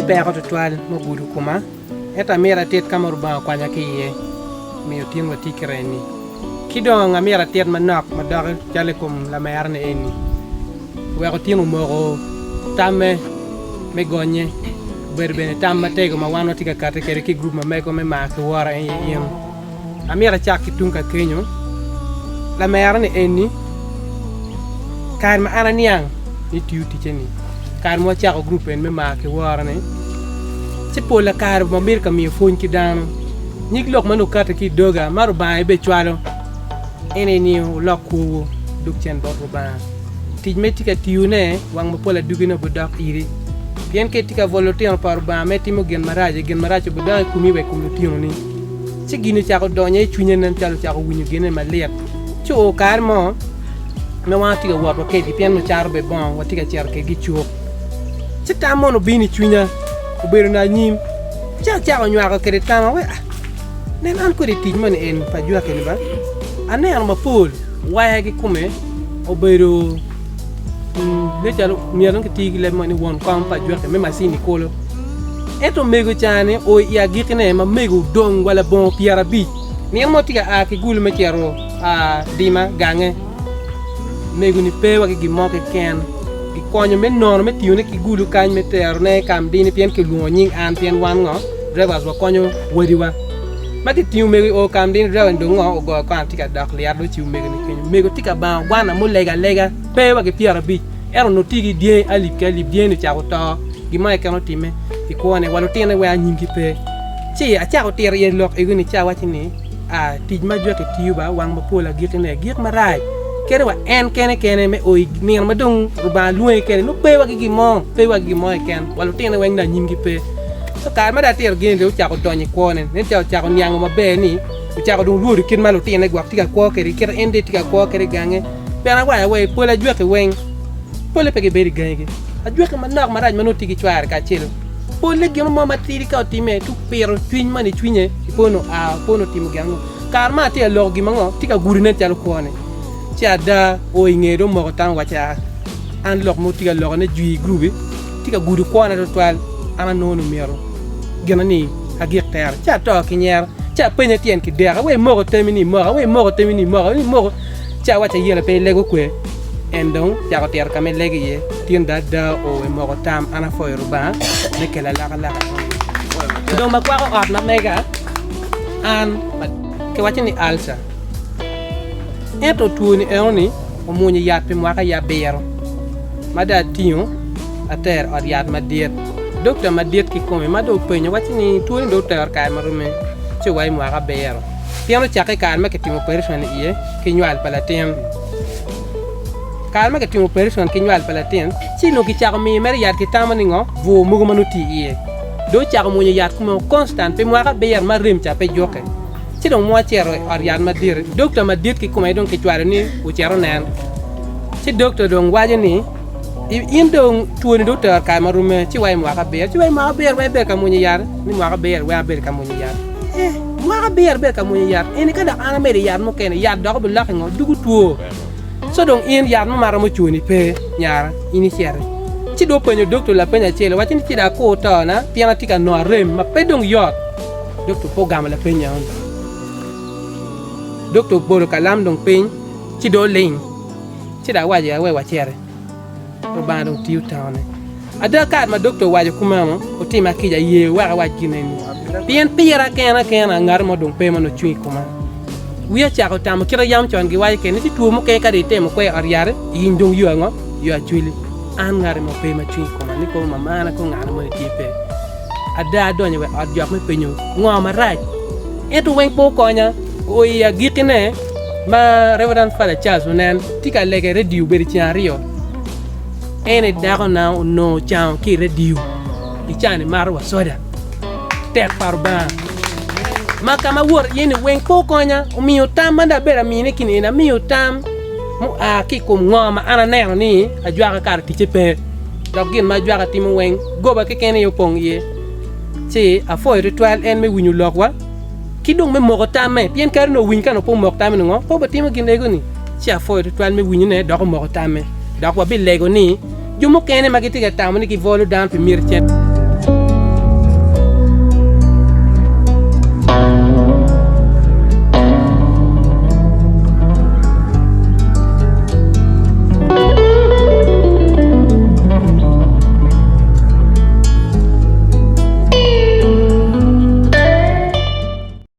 beko to twal mo gudu kuma eta mera tet kamor ba kwanya kiye mi yotin wati kreni kido nga mera tet manok madar jalekum la mayarne eni we ko tinu mo tamme me gonye berbene tamma tego ma wano tika kata kere ki group ma meko me ma ko wara en amira chaki tunka kenyo la mayarne eni kar ma ana niang ni tiuti cheni kar mo chako group en me ma ke wara ne ci pola kar mo mir ka mi fon ki dano nyik lok manu kata ki doga maru ba be chwalo ene ni lokku duk chen do ba tij me tika tiune wang mo pola dugina bu dak iri bien ke tika volontaire par ba me timo gen maraje bu da kumi we kumi tino ni ci gini chako donye chunye nan chako wunyu gene ma liet ci o kar mo me wa tika wa ke di pian mo char be bon wa tika char ke gi chuo ci tamo no bini chunya ko beru na nyim chako nywa ko kere tama we nen an ko di tij man en pa jua ke ba ane an ma pol wa gi kume o beru ne chalo miano ke tigi le mani won kom pa jua ke me masini kolo eto mego chane o ya gikne ma mego dong wala bon piara bi ni mo tiga a ke gulu me chero a dima gange mego ni pe wa gi mo ke ken gi konyo me non me tiune ki gulu kan me ter ne kam dini pien ke luo nying an pien wan ngo drivers wa konyo wodiwa ma ke tiu mego o kam dini driver ndo ngo o go kan tiga dak liar do tiu mego ni ken mego tiga ba wana mo lega pe wa ge piara bi ero no tigi die alip die ni chako to gi mai kano time ki ko ne walo tene wa nyingi pe ci a chako ter ye lok e gni cha wati ni a tij ma joke tiuba wang ma pola gikne gik marai kere wa en kene me o ni ma dong ruba luwe kene no pe wa gi mo ken walo tene wa nda nyingi pe so kar ma da ter gen do chako to ni ko ne chako nyang ma be ni chako dong lu kin ma lo tene gwa tiga ko kere ende tiga ko kere gange pe na wa we pola joke wen pole pege beri gange a joke ma nak maraj mano tigi chwar ka chelo pole gemo mama tiri ka time tu pero twin mani twinye ipono a pono timu gango karma te logi mango tika gurine talo kone cha da o ingedo mo tan wacha an lok mo tiga lok ne jui grubi tika guru kone to twal ana nono mero genani agir ter cha to kinyer cha penye tien ki dera we mo temini mo cha wacha yele pe lego kwe endong jago ter kame legi ye tienda da o e mo tam ana foyru ba ne kala la do ma kwa ko at na mega an ke wachini alsa eto tuoni eoni o munyi yat pe mwaka ya bero mada tiyo ater od yat madiet doctor madiet ki kome mado penyo wachini tuoni doctor ka marume che wai mwaka bero piano chake kan ma ke timo operation iye ke nywal palatem kalma ke timo operation ke nywal palaten sino ki chako mi mer yat ki tamani ngo vo mugo manuti iye do chako mo yat kuma constant pe mwaka be yar marim cha pe joke sino mo chero ar yat madir doctor madir ki kuma don ke chware ni o chero nan si doctor don waje ni in don tuoni doctor ka marume ci way mwaka be way be ka mo yar ni mwaka be yar way be ka mo yar mwaka be ka mo yar eni kada ana mere yar mo ken yat do ko lakh ngo dugu tuo so donc in yar ma mara mo chuni pe nyara initiare ci do penyo docteur la penya chele wati ci da ko to na piana tika no rem ma pe donc yot docteur programme la penya on docteur bolo kalam donc pen ci do ling ci da waje wa chere to ba donc tiu tawne ada ka ma docteur waje kuma mo o tima kija ye wa jineni pien pira kena ngar mo donc pe mo no chui kuma wiya chako tam kira yam chon gi wai ken ti tu mo ke ka de tem ko ariare yin dong yu ngo yu achuli an ngare mo pe ma chui ko ni ko mama na ko ngana mo ti pe ada donye we ad jok me penyo ngo ma raj eto wen po ko nya o ya gikine ma reverend fala charles nen tika lege radio beri ti ario ene dago na no chan ki radio di chane marwa soda tek parba makama wor yene wen pokonya umiyo tam manda bera mine kini na miyo tam mu a ki kum ngoma ana neno ni ajwa ka ti chepe dogin ma jwa ka timu wen goba ke kene yo pong ye ci a foi ritual en me winyu lokwa kidong me moko tam me pien kar no win kan po moko tam ngo po batimo ginego ni ci a foi ritual me winyu ne dog moko tam me dog wa bi lego ni jumo kene magiti ga tam ni ki volu dan pe mirchen